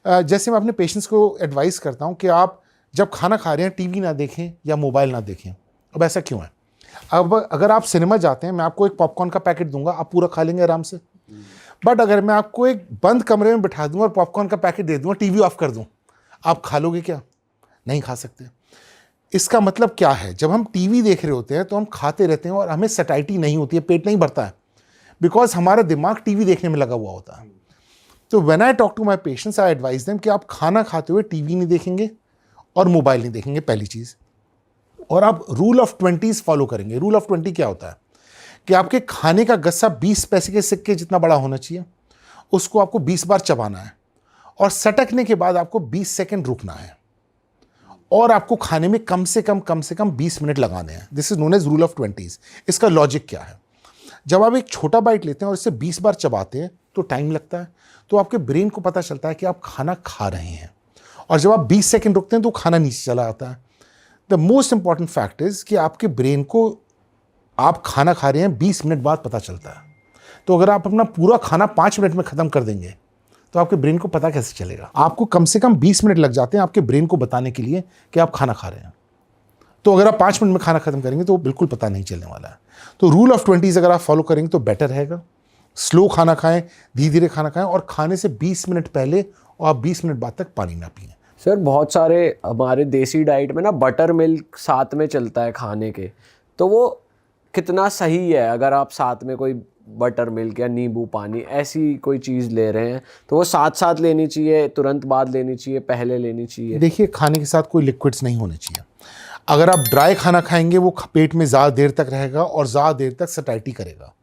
जैसे मैं अपने पेशेंट्स को एडवाइस करता हूँ कि आप जब खाना खा रहे हैं टीवी ना देखें या मोबाइल ना देखें। अब ऐसा क्यों है? अब अगर आप सिनेमा जाते हैं, मैं आपको एक पॉपकॉर्न का पैकेट दूंगा, आप पूरा खा लेंगे आराम से। बट अगर मैं आपको एक बंद कमरे में बिठा दूं और पॉपकॉर्न का पैकेट दे दूंगा, टीवी ऑफ कर दूं, आप खा लोगे क्या? नहीं खा सकते। इसका मतलब क्या है? जब हम टीवी देख रहे होते हैं तो हम खाते रहते हैं और हमें सैटिस्फैक्शन नहीं होती है, पेट नहीं भरता है, बिकॉज हमारा दिमाग टीवी देखने में लगा हुआ होता है। तो when I talk to my patients I advise them कि आप खाना खाते हुए टीवी नहीं देखेंगे और मोबाइल नहीं देखेंगे, पहली चीज। और आप रूल ऑफ 20s फॉलो करेंगे। रूल ऑफ 20 क्या होता है कि आपके खाने का गस्सा 20 पैसे के सिक्के जितना बड़ा होना चाहिए, उसको आपको 20 बार चबाना है और सटकने के बाद आपको 20 सेकंड रुकना है और आपको खाने में कम से कम 20 मिनट लगाने हैं। This is known as rule of 20s। इसका लॉजिक क्या है? जब आप एक छोटा बाइट लेते हैं और इससे 20 बार चबाते हैं तो टाइम लगता है, तो आपके ब्रेन को पता चलता है कि आप खाना खा रहे हैं, और जब आप 20 सेकंड रुकते हैं तो खाना नीचे चला आता है। The most important fact is कि आपके ब्रेन को आप खाना खा रहे हैं 20 मिनट बाद पता चलता है। तो अगर आप अपना पूरा खाना 5 मिनट में खत्म कर देंगे तो आपके ब्रेन को पता कैसे चलेगा? आपको कम से कम 20 मिनट लग जाते हैं आपके ब्रेन को बताने के लिए कि आप खाना खा रहे हैं। तो अगर आप 5 मिनट में खाना खत्म करेंगे तो बिल्कुल पता नहीं चलने वाला है। तो रूल ऑफ 20s अगर आप फॉलो करेंगे तो बेटर रहेगा। स्लो खाना खाएं, धीरे धीरे खाना खाएं, और खाने से 20 मिनट पहले और आप 20 मिनट बाद तक पानी ना पिएं। सर बहुत सारे हमारे देसी डाइट में ना बटर मिल्क साथ में चलता है खाने के, तो वो कितना सही है? अगर आप साथ में कोई बटर मिल्क या नींबू पानी ऐसी कोई चीज़ ले रहे हैं तो वो साथ साथ लेनी चाहिए, तुरंत बाद लेनी चाहिए, पहले लेनी चाहिए? देखिए, खाने के साथ कोई लिक्विड्स नहीं होने चाहिए। अगर आप ड्राई खाना खाएंगे वो पेट में ज़्यादा देर तक रहेगा और ज़्यादा देर तक सटाइटी करेगा।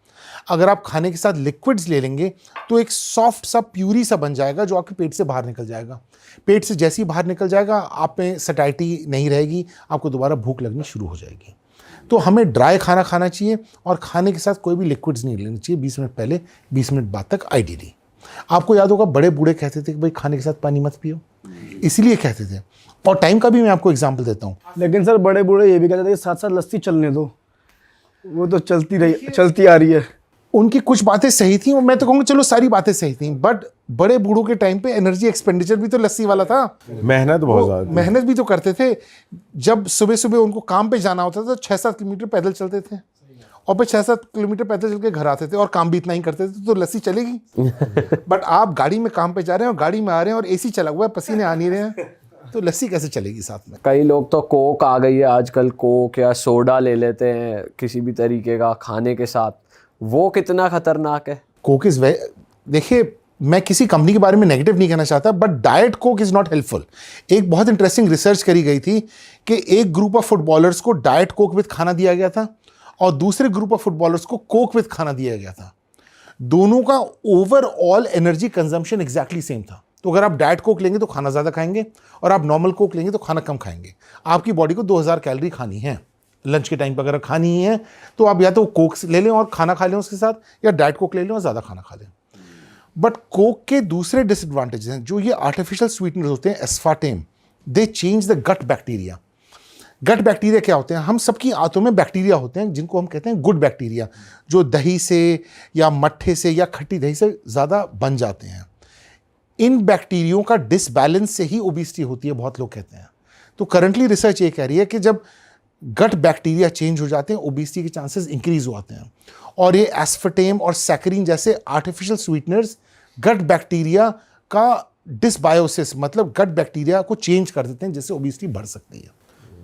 अगर आप खाने के साथ लिक्विड्स ले लेंगे तो एक सॉफ्ट सा प्यूरी सा बन जाएगा जो आपके पेट से बाहर निकल जाएगा। पेट से जैसे ही बाहर निकल जाएगा आप में सटाइटी नहीं रहेगी, आपको दोबारा भूख लगनी शुरू हो जाएगी। तो हमें ड्राई खाना खाना चाहिए और खाने के साथ कोई भी लिक्विड्स नहीं लेने चाहिए 20 मिनट पहले, 20 मिनट बाद तक आइडियली। आपको याद होगा बड़े बूढ़े कहते थे कि भाई खाने के साथ पानी मत पियो, इसीलिए कहते थे। और टाइम का भी मैं आपको एग्जांपल देता हूँ। लेकिन सर बड़े बूढ़े ये भी कहते थे कि साथ साथ लस्सी चलने दो, वो तो चलती आ रही है। उनकी कुछ बातें सही थी, मैं तो कहूँगा चलो सारी बातें सही थी, बट बड़े बूढ़ों के टाइम पे एनर्जी एक्सपेंडिचर भी तो लस्सी वाला था। मेहनत बहुत ज़्यादा, मेहनत भी तो करते थे। जब सुबह सुबह उनको काम पे जाना होता था तो 6-7 किलोमीटर पैदल चलते थे और फिर 6-7 किलोमीटर पैदल चल के घर आते थे और काम भी इतना ही करते थे, तो लस्सी चलेगी। बट आप गाड़ी में काम पे जा रहे हैं और गाड़ी में आ रहे हैं और एसी चला हुआ है, पसीने आ नहीं रहे हैं, तो लस्सी कैसे चलेगी साथ में? कई लोग तो कोक आ गई है आजकल, कोक या सोडा ले लेते हैं किसी भी तरीके का खाने के साथ, वो कितना खतरनाक है? कोक इज देखिए, मैं किसी कंपनी के बारे में नेगेटिव नहीं कहना चाहता, but diet Coke is not helpful. एक बहुत इंटरेस्टिंग रिसर्च करी गई थी कि एक ग्रुप ऑफ फुटबॉलर्स को डाइट कोक विद खाना दिया गया था और दूसरे ग्रुप ऑफ फुटबॉलर्स को कोक विद खाना दिया गया था। दोनों का overall energy consumption exactly same था। तो अगर आप डाइट कोक लेंगे तो खाना ज़्यादा खाएंगे और आप नॉर्मल कोक लेंगे तो खाना कम खाएंगे। आपकी बॉडी को 2000 कैलोरी खानी है लंच के टाइम पर। अगर खानी ही है तो आप या तो कोक ले लें और खाना खा लें उसके साथ, या डाइट कोक ले लें और ज़्यादा खाना खा लें। बट कोक के दूसरे डिसएडवांटेजेस हैं, जो ये आर्टिफिशियल स्वीटनर्स होते हैं, aspartame, they change the gut bacteria. Gut bacteria क्या होते हैं? हम सबकी आंतों में बैक्टीरिया होते हैं जिनको हम कहते हैं गुड बैक्टीरिया, जो दही से या मट्ठे से या खट्टी दही से ज़्यादा बन जाते हैं। इन बैक्टीरियों का डिसबैलेंस से ही ओबेसिटी होती है, बहुत लोग कहते हैं। तो करंटली रिसर्च ये कह रही है कि जब गट बैक्टीरिया चेंज हो जाते हैं, ओबेसिटी के चांसेस इंक्रीज हो आते हैं। और ये एस्पार्टेम और सैकरीन जैसे आर्टिफिशियल स्वीटनर्स गट बैक्टीरिया का डिसबायोसिस, मतलब गट बैक्टीरिया को चेंज कर देते हैं, जिससे ओबेसिटी बढ़ सकती है।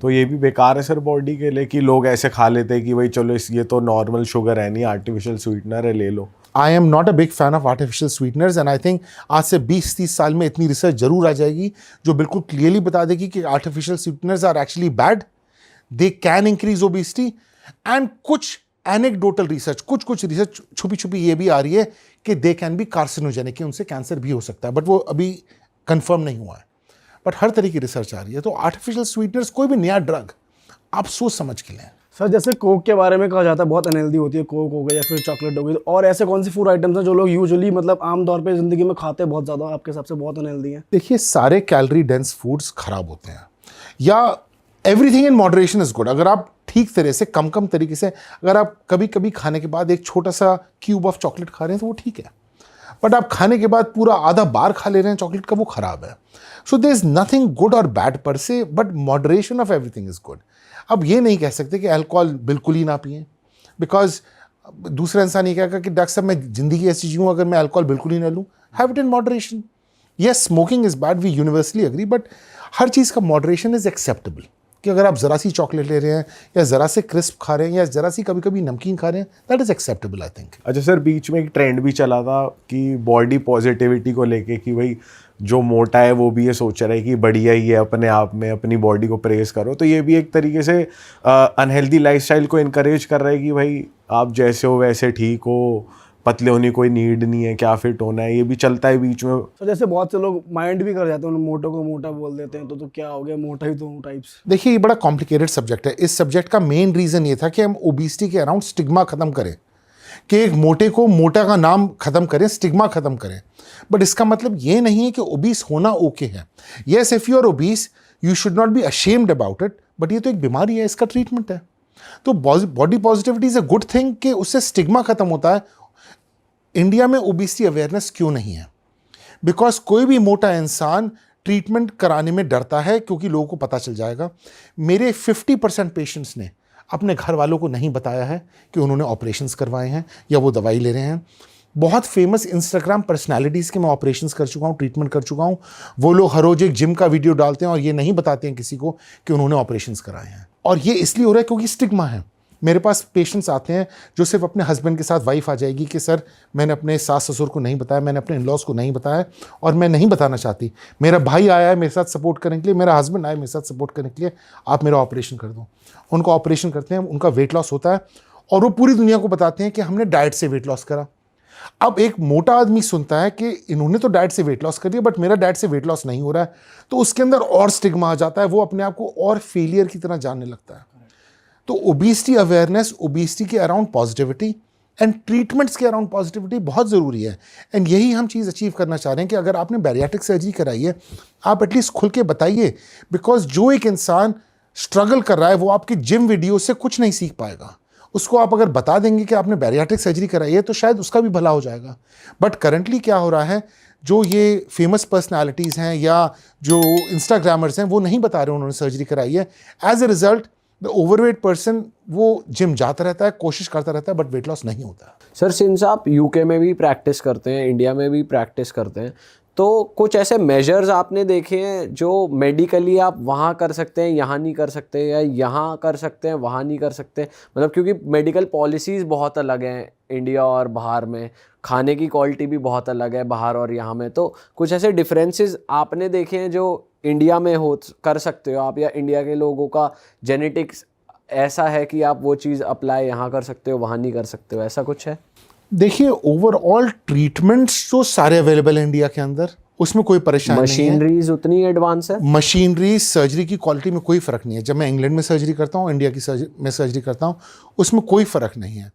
तो ये भी बेकार है सर बॉडी के लिए कि लोग ऐसे खा लेते हैं कि भाई चलो ये तो नॉर्मल शुगर है नहीं, आर्टिफिशियल स्वीटनर है, ले लो। I am not a big fan of artificial sweeteners and I think आज से 20-30 साल में इतनी रिसर्च जरूर आ जाएगी जो बिल्कुल क्लियरली बता देगी कि artificial sweeteners are actually bad, they can increase obesity. And कुछ एनेक्डोटल रिसर्च, कुछ रिसर्च छुपी छुपी ये भी आ रही है कि दे कैन बी कार्सिनोजेनिक, कि उनसे कैंसर भी हो सकता है, बट वो अभी कंफर्म नहीं हुआ है। बट हर तरह की रिसर्च आ रही है। तो आर्टिफिशियल स्वीटनर्स, कोई भी नया ड्रग आप सोच समझ के लें। सर जैसे कोक के बारे में कहा जाता है बहुत अनहेल्दी होती है, कोक हो गई या फिर चॉकलेट हो गई, और ऐसे कौन सी फूड आइटम्स हैं जो लोग यूजुअली मतलब आमतौर पे ज़िंदगी में खाते हैं बहुत ज़्यादा, आपके हिसाब से बहुत अनहेल्दी हैं? देखिए, सारे कैलोरी डेंस फूड्स खराब होते हैं, या everything in moderation is good. अगर आप ठीक तरह से कम तरीके से, अगर आप कभी कभी खाने के बाद एक छोटा सा क्यूब ऑफ चॉकलेट खा रहे हैं तो वो ठीक है। बट आप खाने के बाद पूरा आधा बार खा ले रहे हैं चॉकलेट का, वो खराब है. So there is nothing good और bad per se, but moderation of everything is good. अब ये नहीं कह सकते कि अल्कोहल बिल्कुल ही ना पिए, बिकॉज दूसरा इंसान ये कहेगा कि डॉक्टर साहब मैं जिंदगी ऐसी जीऊँ अगर मैं अल्कोहल बिल्कुल ही ना लूँ. Have it in moderation. Yes, smoking is bad, we universally agree, but हर चीज़ का मॉडरेशन इज एक्सेप्टेबल. कि अगर आप ज़रा सी चॉकलेट ले रहे हैं या ज़रा से क्रिस्प खा रहे हैं या ज़रा सी कभी कभी नमकीन खा रहे हैं, that is acceptable I think. अच्छा सर, बीच में एक ट्रेंड भी चला था कि बॉडी पॉजिटिविटी को लेके कि भाई जो मोटा है वो भी ये सोच रहा है कि बढ़िया ही है अपने आप में, अपनी बॉडी को प्रेस करो. तो ये भी एक तरीके से अनहेल्दी लाइफस्टाइल को इनकरेज कर रहा है कि भाई आप जैसे हो वैसे ठीक हो, पतले होने की कोई नीड नहीं है, क्या फिट होना है, ये भी चलता है बीच में. तो जैसे बहुत से लोग माइंड भी कर जाते हैं, उन मोटो को मोटा बोल देते हैं, तो क्या हो गया, मोटा ही तो हूँ टाइप्स. देखिए, ये बड़ा कॉम्प्लिकेटेड सब्जेक्ट है. इस सब्जेक्ट का मेन रीज़न ये था कि हम ओबिसिटी के अराउंड स्टिग्मा ख़त्म करें, कि एक मोटे को मोटा का नाम ख़त्म करें, स्टिग्मा ख़त्म करें. बट इसका मतलब ये नहीं है कि ओबीस होना ओके है. Yes, if you are obese you should not be ashamed about it, but ये तो एक बीमारी है, इसका ट्रीटमेंट है. तो body positivity is a good thing कि उससे स्टिग्मा ख़त्म होता है. इंडिया में ओबिसिटी अवेयरनेस क्यों नहीं है? बिकॉज कोई भी मोटा इंसान ट्रीटमेंट कराने में डरता है क्योंकि लोगों को पता चल जाएगा. मेरे 50% पेशेंट्स ने अपने घर वालों को नहीं बताया है कि उन्होंने ऑपरेशंस करवाए हैं या वो दवाई ले रहे हैं. बहुत फेमस इंस्टाग्राम पर्सनालिटीज़ के मैं ऑपरेशंस कर चुका हूँ, ट्रीटमेंट कर चुका हूँ. वो लोग हर रोज एक जिम का वीडियो डालते हैं और ये नहीं बताते हैं किसी को कि उन्होंने ऑपरेशंस कराए हैं. और ये इसलिए हो रहा है क्योंकि स्टिग्मा है. मेरे पास पेशेंट्स आते हैं जो सिर्फ अपने हस्बैंड के साथ, वाइफ आ जाएगी कि सर मैंने अपने सास ससुर को नहीं बताया, मैंने अपने इन-लॉज को नहीं बताया और मैं नहीं बताना चाहती. मेरा भाई आया है मेरे साथ सपोर्ट करने के लिए, मेरा हस्बैंड आया मेरे साथ सपोर्ट करने के लिए, आप मेरा ऑपरेशन कर दो. उनका ऑपरेशन करते हैं, उनका वेट लॉस होता है और वो पूरी दुनिया को बताते हैं कि हमने डाइट से वेट लॉस करा. अब एक मोटा आदमी सुनता है कि इन्होंने तो डाइट से वेट लॉस कर दिया बट मेरा डाइट से वेट लॉस नहीं हो रहा है, तो उसके अंदर और स्टिग्मा आ जाता है. वो अपने आप को और फेलियर की तरह जानने लगता है. तो ओबिसिटी अवेयरनेस, ओबिसिटी के अराउंड पॉजिटिविटी एंड ट्रीटमेंट्स के अराउंड पॉजिटिविटी बहुत ज़रूरी है. एंड यही हम चीज़ अचीव करना चाह रहे हैं कि अगर आपने बैरियाट्रिक सर्जरी कराई है, आप एटलीस्ट खुल के बताइए. बिकॉज जो एक इंसान स्ट्रगल कर रहा है वो आपकी जिम वीडियो से कुछ नहीं सीख पाएगा. उसको आप अगर बता देंगे कि आपने बैरियाट्रिक सर्जरी कराई है तो शायद उसका भी भला हो जाएगा. बट करंटली क्या हो रहा है, जो ये फेमस पर्सनालिटीज़ हैं या जो इंस्टाग्रामर्स हैं वो नहीं बता रहे उन्होंने सर्जरी कराई है. As a result the overweight person वो जिम जाता रहता है, कोशिश करता रहता है, बट वेट लॉस नहीं होता. सर, सिंस आप यूके में भी प्रैक्टिस करते हैं, इंडिया में भी प्रैक्टिस करते हैं, तो कुछ ऐसे मेजर्स आपने देखे हैं जो मेडिकली आप वहाँ कर सकते हैं, यहाँ नहीं कर सकते, या यहाँ कर सकते हैं वहाँ नहीं कर सकते? मतलब क्योंकि मेडिकल पॉलिसीज़ बहुत अलग हैं इंडिया और बाहर में, खाने की क्वालिटी भी बहुत अलग है बाहर और यहाँ में. तो कुछ ऐसे डिफरेंसेस आपने देखे हैं जो इंडिया में हो कर सकते हो आप, या इंडिया के लोगों का जेनेटिक्स ऐसा है कि आप वो चीज़ अप्लाई यहाँ कर सकते हो वहाँ नहीं कर सकते हो, ऐसा कुछ है? देखिए, ओवरऑल ट्रीटमेंट्स तो सारे अवेलेबल हैं इंडिया के अंदर, उसमें कोई परेशानी नहीं है. मशीनरीज उतनी एडवांस है? मशीनरी, सर्जरी की क्वालिटी में कोई फ़र्क नहीं है. जब मैं इंग्लैंड में सर्जरी करता हूँ, इंडिया की में सर्जरी करता हूँ, उसमें कोई फ़र्क नहीं है.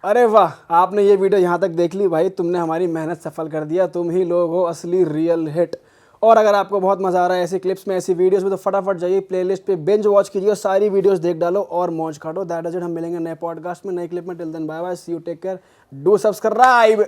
अरे वाह, आपने ये वीडियो यहाँ तक देख ली भाई, तुमने हमारी मेहनत सफल कर दिया. तुम ही लोग हो असली रियल हिट. और अगर आपको बहुत मज़ा आ रहा है ऐसी क्लिप्स में, ऐसी वीडियोस में, तो फटाफट जाइए प्लेलिस्ट पे बिंज वॉच कीजिए और सारी वीडियोस देख डालो और मौज काटो. That is it. हम मिलेंगे नए पॉडकास्ट में, नए क्लिप में. Till then bye bye, see you, take care, do subscribe.